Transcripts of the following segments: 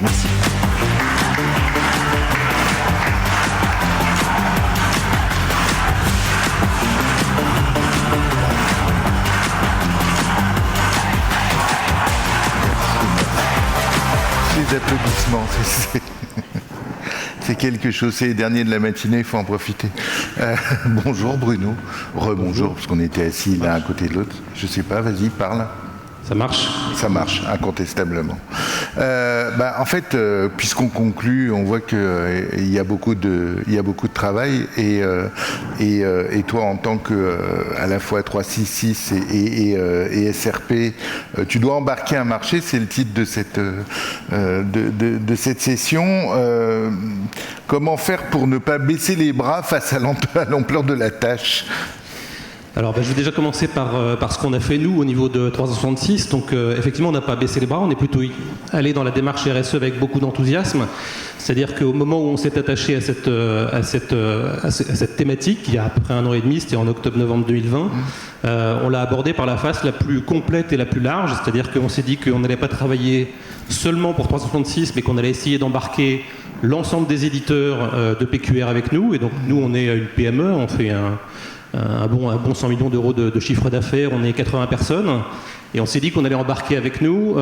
Merci. Les applaudissements, c'est quelque chose, c'est les derniers de la matinée, il faut en profiter. Bonjour Bruno, rebonjour, parce qu'on était assis l'un à côté de l'autre. Je sais pas, vas-y, parle. Ça marche ? Ça marche, incontestablement. En fait, puisqu'on conclut, on voit qu'il y a beaucoup de travail et toi, en tant que à la fois 366 et SRP, tu dois embarquer un marché, c'est le titre de cette session. Comment faire pour ne pas baisser les bras face à l'ampleur de la tâche ? Alors, je vais déjà commencer par ce qu'on a fait, nous, au niveau de 366. Donc, effectivement, on n'a pas baissé les bras, on est plutôt allé dans la démarche RSE avec beaucoup d'enthousiasme. C'est-à-dire qu'au moment où on s'est attaché à cette thématique, il y a à peu près 1 an et demi, c'était en octobre-novembre 2020, on l'a abordé par la face la plus complète et la plus large. C'est-à-dire qu'on s'est dit qu'on n'allait pas travailler seulement pour 366, mais qu'on allait essayer d'embarquer l'ensemble des éditeurs de PQR avec nous. Et donc, nous, on est une PME, on fait un bon 100 millions d'euros de chiffre d'affaires, on est 80 personnes, et on s'est dit qu'on allait embarquer avec nous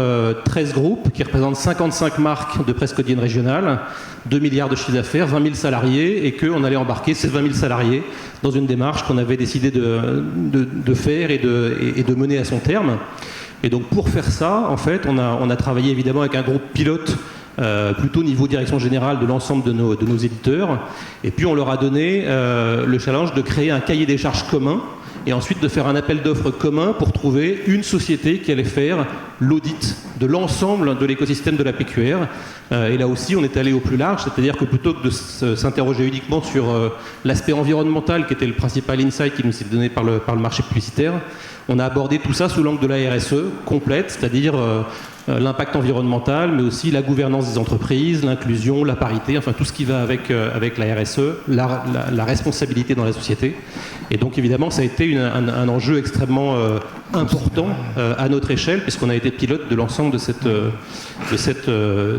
13 groupes qui représentent 55 marques de presse quotidienne régionale, 2 milliards de chiffre d'affaires, 20 000 salariés, et qu'on allait embarquer ces 20 000 salariés dans une démarche qu'on avait décidé de faire et de mener à son terme. Et donc pour faire ça, en fait, on a travaillé évidemment avec un groupe pilote plutôt niveau direction générale de l'ensemble de nos éditeurs, et puis on leur a donné le challenge de créer un cahier des charges commun et ensuite de faire un appel d'offres commun pour trouver une société qui allait faire l'audit de l'ensemble de l'écosystème de la PQR. Et là aussi, on est allé au plus large, c'est-à-dire que plutôt que de s'interroger uniquement sur l'aspect environnemental, qui était le principal insight qui nous était donné par le marché publicitaire, on a abordé tout ça sous l'angle de la RSE complète, c'est-à-dire l'impact environnemental, mais aussi la gouvernance des entreprises, l'inclusion, la parité, enfin tout ce qui va avec la RSE, la responsabilité dans la société. Et donc évidemment, ça a été un enjeu extrêmement important à notre échelle, puisqu'on a été pilote de l'ensemble de cette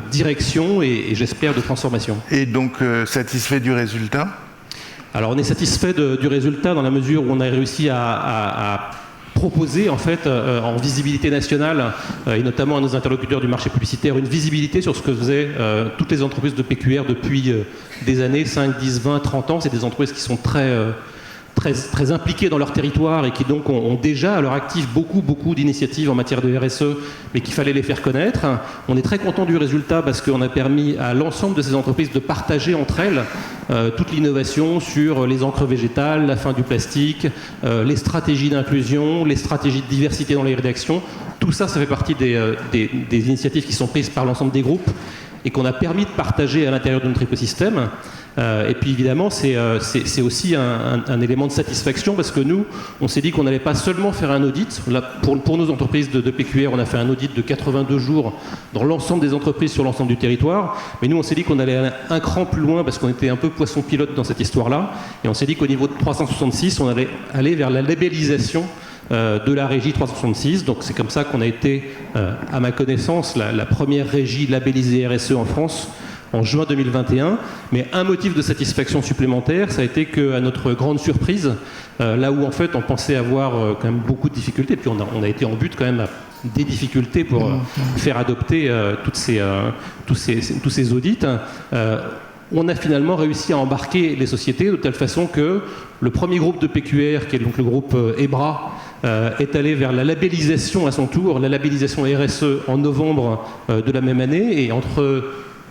direction et j'espère de transformation. Et donc satisfait du résultat ? Alors on est satisfait du résultat dans la mesure où on a réussi à proposer en fait en visibilité nationale et notamment à nos interlocuteurs du marché publicitaire une visibilité sur ce que faisaient toutes les entreprises de PQR depuis des années, 5, 10, 20, 30 ans. C'est des entreprises qui sont très impliquées dans leur territoire et qui donc ont déjà à leur actif beaucoup d'initiatives en matière de RSE, mais qu'il fallait les faire connaître. On est très content du résultat parce qu'on a permis à l'ensemble de ces entreprises de partager entre elles toute l'innovation sur les encres végétales, la fin du plastique, les stratégies d'inclusion, les stratégies de diversité dans les rédactions. Tout ça, ça fait partie des initiatives qui sont prises par l'ensemble des groupes et qu'on a permis de partager à l'intérieur de notre écosystème. Et puis évidemment, c'est aussi un élément de satisfaction parce que nous, on s'est dit qu'on n'allait pas seulement faire un audit. Là, pour nos entreprises de PQR, on a fait un audit de 82 jours dans l'ensemble des entreprises sur l'ensemble du territoire. Mais nous, on s'est dit qu'on allait un cran plus loin parce qu'on était un peu poisson pilote dans cette histoire-là. Et on s'est dit qu'au niveau de 366, on allait aller vers la labellisation de la régie 366. Donc c'est comme ça qu'on a été, à ma connaissance, la première régie labellisée RSE en France en juin 2021, mais un motif de satisfaction supplémentaire, ça a été qu'à notre grande surprise, là où en fait on pensait avoir quand même beaucoup de difficultés, puis on a été en but quand même à des difficultés pour faire adopter tous ces audits, on a finalement réussi à embarquer les sociétés de telle façon que le premier groupe de PQR, qui est donc le groupe EBRA, est allé vers la labellisation à son tour, la labellisation RSE en novembre de la même année, et entre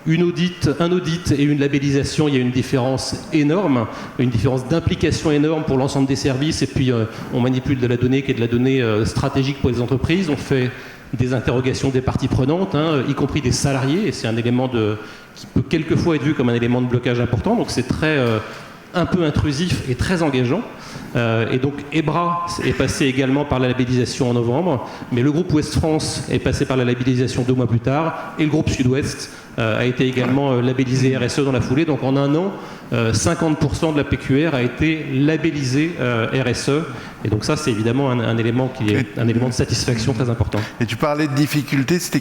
un audit et une labellisation, il y a une différence énorme, une différence d'implication énorme pour l'ensemble des services, et puis on manipule de la donnée qui est de la donnée stratégique pour les entreprises, on fait des interrogations des parties prenantes, y compris des salariés, et c'est un élément qui peut quelquefois être vu comme un élément de blocage important, donc c'est un peu intrusif et très engageant. Et donc EBRA est passé également par la labellisation en novembre, mais le groupe Ouest France est passé par la labellisation 2 mois plus tard, et le groupe Sud-Ouest a été également labellisé RSE dans la foulée. Donc en un an, 50% de la PQR a été labellisée RSE. Et donc ça, c'est évidemment un élément qui est un élément de satisfaction très important. Et tu parlais de difficultés, ça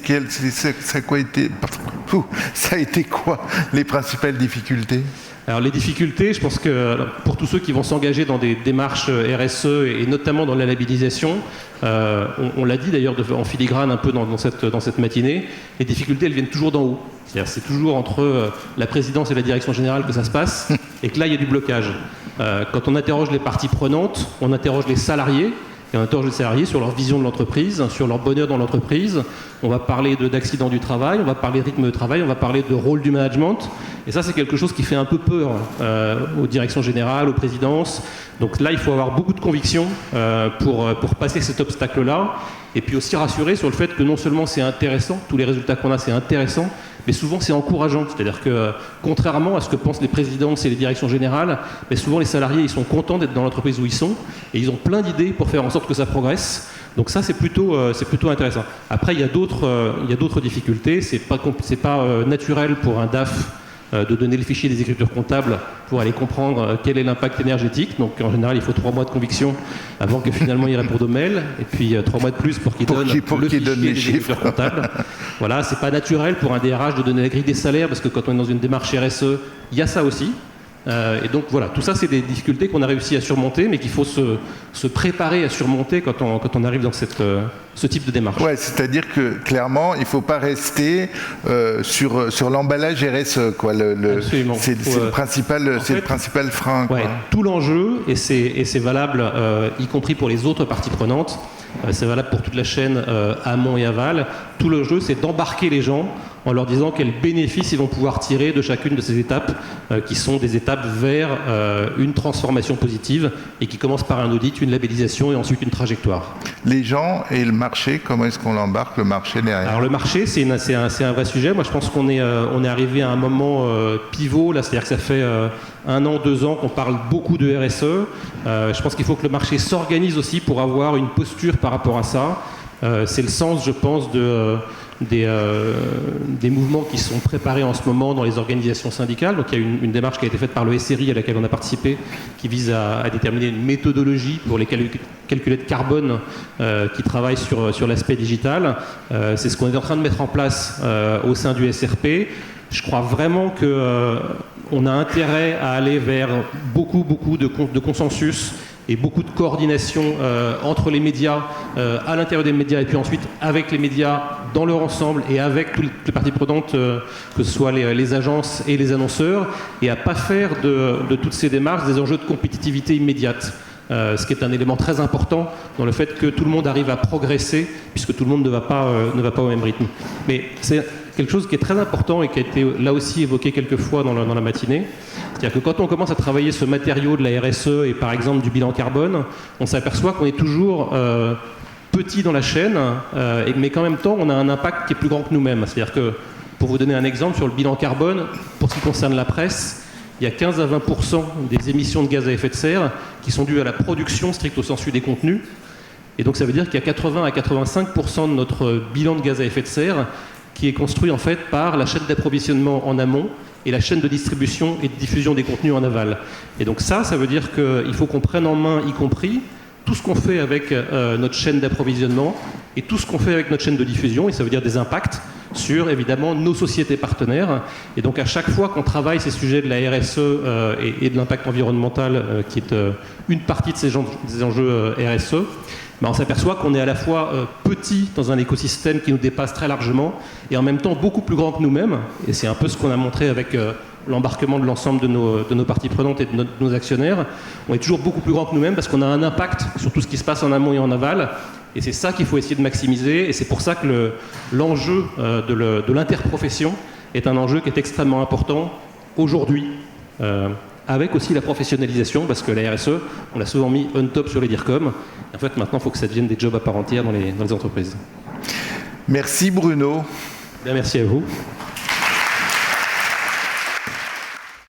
a été quoi les principales difficultés? Alors les difficultés, je pense que pour tous ceux qui vont s'engager dans des démarches RSE et notamment dans la labellisation, on l'a dit d'ailleurs en filigrane un peu dans cette matinée, les difficultés elles viennent toujours d'en haut. C'est-à-dire c'est toujours entre la présidence et la direction générale que ça se passe et que là il y a du blocage. Quand on interroge les parties prenantes, on interroge les salariés. Et on interroge les salariés sur leur vision de l'entreprise, sur leur bonheur dans l'entreprise. On va parler d'accidents du travail, on va parler de rythme de travail, on va parler de rôle du management. Et ça, c'est quelque chose qui fait un peu peur aux directions générales, aux présidences. Donc là, il faut avoir beaucoup de conviction pour passer cet obstacle-là. Et puis aussi rassurer sur le fait que non seulement c'est intéressant, tous les résultats qu'on a, c'est intéressant, mais souvent c'est encourageant. C'est-à-dire que contrairement à ce que pensent les présidences et les directions générales, mais souvent les salariés ils sont contents d'être dans l'entreprise où ils sont et ils ont plein d'idées pour faire en sorte que ça progresse. Donc ça c'est plutôt intéressant. Après il y a d'autres difficultés. C'est pas naturel pour un DAF de donner le fichier des écritures comptables pour aller comprendre quel est l'impact énergétique. Donc en général, il faut 3 mois de conviction avant que finalement il réponde au mail, et puis 3 mois de plus pour qu'il donne le fichier des écritures comptables. Voilà, c'est pas naturel pour un DRH de donner la grille des salaires, parce que quand on est dans une démarche RSE, il y a ça aussi. Et donc voilà, tout ça c'est des difficultés qu'on a réussi à surmonter, mais qu'il faut se préparer à surmonter quand on arrive dans ce type de démarche. Ouais, c'est-à-dire que clairement, il ne faut pas rester sur l'emballage RSE, quoi. C'est le principal frein. Ouais, tout l'enjeu, et c'est valable, y compris pour les autres parties prenantes, c'est valable pour toute la chaîne amont et aval. Tout l'enjeu, c'est d'embarquer les gens en leur disant quels bénéfices ils vont pouvoir tirer de chacune de ces étapes, qui sont des étapes vers une transformation positive et qui commencent par un audit, une labellisation et ensuite une trajectoire. Les gens et le marché, comment est-ce qu'on l'embarque, le marché derrière? Alors le marché, c'est un vrai sujet. Moi, je pense qu'on est arrivé à un moment pivot, là, c'est-à-dire que ça fait 1 an, 2 ans qu'on parle beaucoup de RSE. Je pense qu'il faut que le marché s'organise aussi pour avoir une posture par rapport à ça. C'est le sens, je pense, des mouvements qui sont préparés en ce moment dans les organisations syndicales. Donc il y a une démarche qui a été faite par le SRI à laquelle on a participé, qui vise à déterminer une méthodologie pour les calculs de carbone qui travaillent sur l'aspect digital. C'est ce qu'on est en train de mettre en place au sein du SRP. Je crois vraiment qu'on a intérêt à aller vers beaucoup de consensus et beaucoup de coordination entre les médias, à l'intérieur des médias, et puis ensuite avec les médias dans leur ensemble et avec toutes les parties prenantes, que ce soit les agences et les annonceurs, et à ne pas faire de toutes ces démarches des enjeux de compétitivité immédiate. Ce qui est un élément très important dans le fait que tout le monde arrive à progresser, puisque tout le monde ne va pas au même rythme. Mais c'est quelque chose qui est très important et qui a été là aussi évoqué quelques fois dans la matinée. C'est-à-dire que quand on commence à travailler ce matériau de la RSE et par exemple du bilan carbone, on s'aperçoit qu'on est toujours petit dans la chaîne, mais qu'en même temps on a un impact qui est plus grand que nous-mêmes. C'est-à-dire que, pour vous donner un exemple sur le bilan carbone, pour ce qui concerne la presse, il y a 15 à 20% des émissions de gaz à effet de serre qui sont dues à la production stricto sensu des contenus. Et donc ça veut dire qu'il y a 80 à 85% de notre bilan de gaz à effet de serre qui est construit en fait par la chaîne d'approvisionnement en amont et la chaîne de distribution et de diffusion des contenus en aval. Et donc ça veut dire qu'il faut qu'on prenne en main, y compris, tout ce qu'on fait avec notre chaîne d'approvisionnement et tout ce qu'on fait avec notre chaîne de diffusion, et ça veut dire des impacts sur, évidemment, nos sociétés partenaires. Et donc, à chaque fois qu'on travaille ces sujets de la RSE et de l'impact environnemental, qui est une partie de ces enjeux RSE, ben on s'aperçoit qu'on est à la fois petit dans un écosystème qui nous dépasse très largement et en même temps beaucoup plus grand que nous-mêmes. Et c'est un peu ce qu'on a montré avec l'embarquement de l'ensemble de nos parties prenantes et de nos actionnaires. On est toujours beaucoup plus grand que nous-mêmes parce qu'on a un impact sur tout ce qui se passe en amont et en aval. Et c'est ça qu'il faut essayer de maximiser. Et c'est pour ça que l'enjeu de l'interprofession est un enjeu qui est extrêmement important aujourd'hui, avec aussi la professionnalisation, parce que la RSE, on l'a souvent mis on top sur les DIRCOM. En fait, maintenant, il faut que ça devienne des jobs à part entière dans les entreprises. Merci Bruno. Bien, merci à vous.